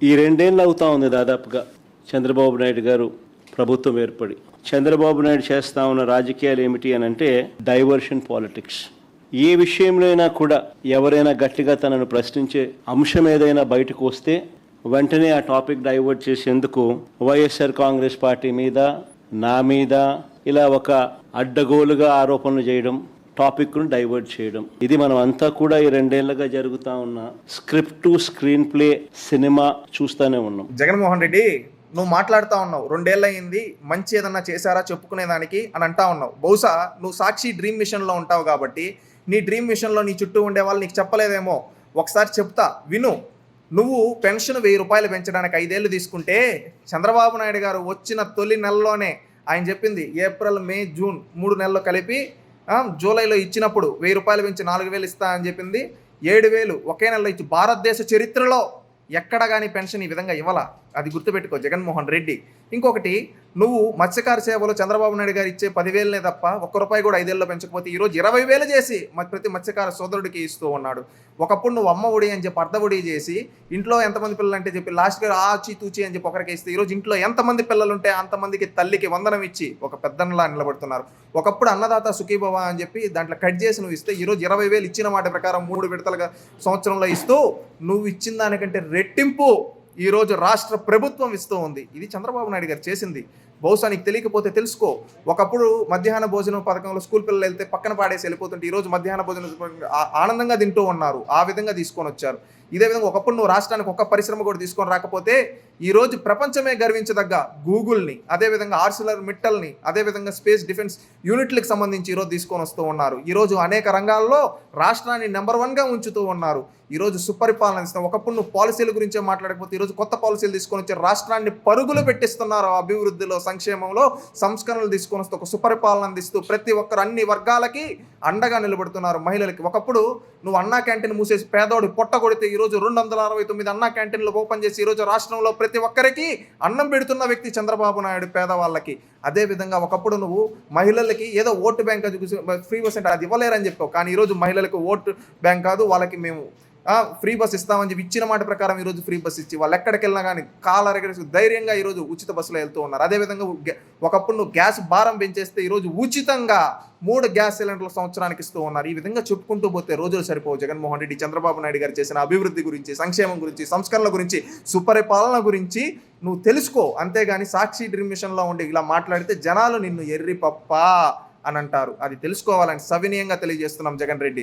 ఈ 2 ఏళ్ళు అవుతా ఉంది దాదాపుగా చంద్రబాబు నాయుడు గారు ప్రభుత్వం ఏర్పడి. చంద్రబాబు నాయుడు చేస్తా ఉన్న రాజకీయాలు ఏమిటి అని అంటే డైవర్షన్ పాలిటిక్స్. ఏ విషయంలో అయినా కూడా ఎవరైనా గట్టిగా తనను ప్రశ్నించే అంశం ఏదైనా బయటకు వస్తే వెంటనే ఆ టాపిక్ డైవర్ట్ చేసేందుకు వైఎస్ఆర్ కాంగ్రెస్ పార్టీ మీద, నా మీద ఇలా ఒక అడ్డగోలుగా ఆరోపణలు చేయడం, టాపిక్ను డైవర్ట్ చేయడం, ఇది మనం అంతా కూడా ఈ 2 ఏళ్లుగా జరుగుతూ ఉన్న script to screen play cinema చూస్తూనే ఉన్నాం. జగన్మోహన్ రెడ్డి, నువ్వు మాట్లాడుతూ ఉన్నావు 2 ఏళ్ళు అయింది, మంచి ఏదన్నా చేశారా చెప్పుకునేదానికి అని అంటా ఉన్నావు. బహుశా నువ్వు సాక్షి డ్రీమ్ మిషన్లో ఉంటావు కాబట్టి నీ డ్రీమ్ మిషన్లో నీ చుట్టూ ఉండే వాళ్ళు నీకు చెప్పలేదేమో. ఒకసారి చెప్తా విను. నువ్వు పెన్షన్ 1000 రూపాయలు పెంచడానికి 5 ఏళ్ళు తీసుకుంటే చంద్రబాబు నాయుడు గారు వచ్చిన తొలి నెలలోనే ఆయన చెప్పింది ఏప్రిల్, మే, జూన్ 3 నెలలు కలిపి జూలైలో ఇచ్చినప్పుడు 1000 రూపాయలు పెంచి 4000 ఇస్తా అని చెప్పింది. 7000 ఒకే నెలలో ఇచ్చి భారతదేశ చరిత్రలో ఎక్కడ కానీ పెన్షన్ ఈ విధంగా ఇవ్వాల. అది గుర్తుపెట్టుకో జగన్మోహన్ రెడ్డి. ఇంకొకటి, నువ్వు మత్స్యకార సేవలో చంద్రబాబు నాయుడు గారు ఇచ్చే 10,000నే తప్ప 1 రూపాయి కూడా 5 ఏళ్ళలో పెంచకపోతే ఈరోజు 20,000 చేసి ప్రతి మత్స్యకార సోదరుడికి ఇస్తూ ఉన్నాడు. ఒకప్పుడు నువ్వు అమ్మ ఒడి అని చెప్పి అర్ధ ఒడి చేసి ఇంట్లో ఎంతమంది పిల్లలు అంటే చెప్పి లాస్ట్గా ఆచి తూచి అని చెప్పి ఒకరికి ఇస్తే ఈరోజు ఇంట్లో ఎంతమంది పిల్లలు ఉంటే అంతమందికి తల్లికి వందనం ఇచ్చి ఒక పెద్దన్నలా నిలబడుతున్నారు. ఒకప్పుడు అన్నదాత సుఖీభవ అని చెప్పి దాంట్లో కట్ చేసి నువ్వు ఇస్తే ఈరోజు 20,000 ఇచ్చిన మాట ప్రకారం 3 విడతలుగా సంవత్సరంలో ఇస్తూ నువ్వు ఇచ్చిన దానికంటే రెట్టింపు ఈరోజు రాష్ట్ర ప్రభుత్వం ఇస్తూ ఉంది. ఇది చంద్రబాబు నాయుడు గారు చేసింది. బహుశా నీకు తెలియకపోతే తెలుసుకో. ఒకప్పుడు మధ్యాహ్న భోజనం పథకంలో స్కూల్ పిల్లలు వెళ్తే పక్కన పాడేసి వెళ్ళిపోతుంటే ఈరోజు మధ్యాహ్న భోజనం ఆనందంగా తింటూ ఉన్నారు. ఆ విధంగా తీసుకొని వచ్చారు. ఇదే విధంగా ఒకప్పుడు నువ్వు రాష్ట్రానికి ఒక్క పరిశ్రమ కూడా తీసుకొని రాకపోతే ఈరోజు ప్రపంచమే గర్వించదగ్గ గూగుల్ని, అదేవిధంగా ఆర్సిలర్ మిట్టల్ని, అదేవిధంగా స్పేస్ డిఫెన్స్ యూనిట్లకు సంబంధించి ఈరోజు తీసుకొని వస్తూ ఉన్నారు. ఈరోజు అనేక రంగాల్లో రాష్ట్రాన్ని నెంబర్ 1గా ఉంచుతూ ఉన్నారు. ఈరోజు సుపరిపాలన ఇస్తాం. ఒకప్పుడు నువ్వు పాలసీల గురించే మాట్లాడకపోతే ఈరోజు కొత్త పాలసీలు తీసుకొని వచ్చి రాష్ట్రాన్ని పరుగులు పెట్టిస్తున్నారు. అభివృద్ధిలో, సంక్షేమంలో సంస్కరణలు తీసుకొని వస్తూ ఒక సుపరిపాలన అందిస్తూ ప్రతి ఒక్కరు అన్ని వర్గాలకి అండగా నిలబడుతున్నారు. మహిళలకి ఒకప్పుడు నువ్వు అన్నా క్యాంటీన్ మూసేసి పేదోడి పొట్ట కొడితే ఈరోజు 269 అన్నా క్యాంటీన్లు ఓపెన్ చేసి ఈరోజు రాష్ట్రంలో ప్రతి ఒక్కరికి అన్నం పెడుతున్న వ్యక్తి చంద్రబాబు నాయుడు పేదవాళ్ళకి. అదేవిధంగా ఒకప్పుడు నువ్వు మహిళలకి ఏదో ఓటు బ్యాంక్ ఫ్రీ బస్ అంటే అది ఇవ్వలేరని చెప్పావు. కానీ ఈరోజు మహిళలకు ఓటు బ్యాంక్ కాదు, వాళ్ళకి మేము ఫ్రీ బస్ ఇస్తామని చెప్పి ఇచ్చిన మాట ప్రకారం ఈరోజు ఫ్రీ బస్ ఇచ్చి వాళ్ళు ఎక్కడికి వెళ్ళినా కానీ కాలరగడి ధైర్యంగా ఈరోజు ఉచిత బస్సులో వెళ్తూ ఉన్నారు. అదేవిధంగా ఒకప్పుడు నువ్వు గ్యాస్ భారం పెంచేస్తే ఈరోజు ఉచితంగా 3 గ్యాస్ సిలిండర్లు సంవత్సరానికి ఇస్తూ ఉన్నారు. ఈ విధంగా చెప్పుకుంటూ పోతే రోజులు సరిపోవు. జగన్మోహన్ రెడ్డి, చంద్రబాబు నాయుడు గారు చేసిన అభివృద్ధి గురించి, సంక్షేమం గురించి, సంస్కరణల గురించి, సుపరిపాలన గురించి నువ్వు తెలుసుకో. అంతేగాని సాక్షి డ్రీమ్ మిషన్లో ఉండి ఇలా మాట్లాడితే జనాలు నిన్ను ఎర్రి పప్ప అని అంటారు. అది తెలుసుకోవాలని సవినీయంగా తెలియజేస్తున్నాం జగన్ రెడ్డి.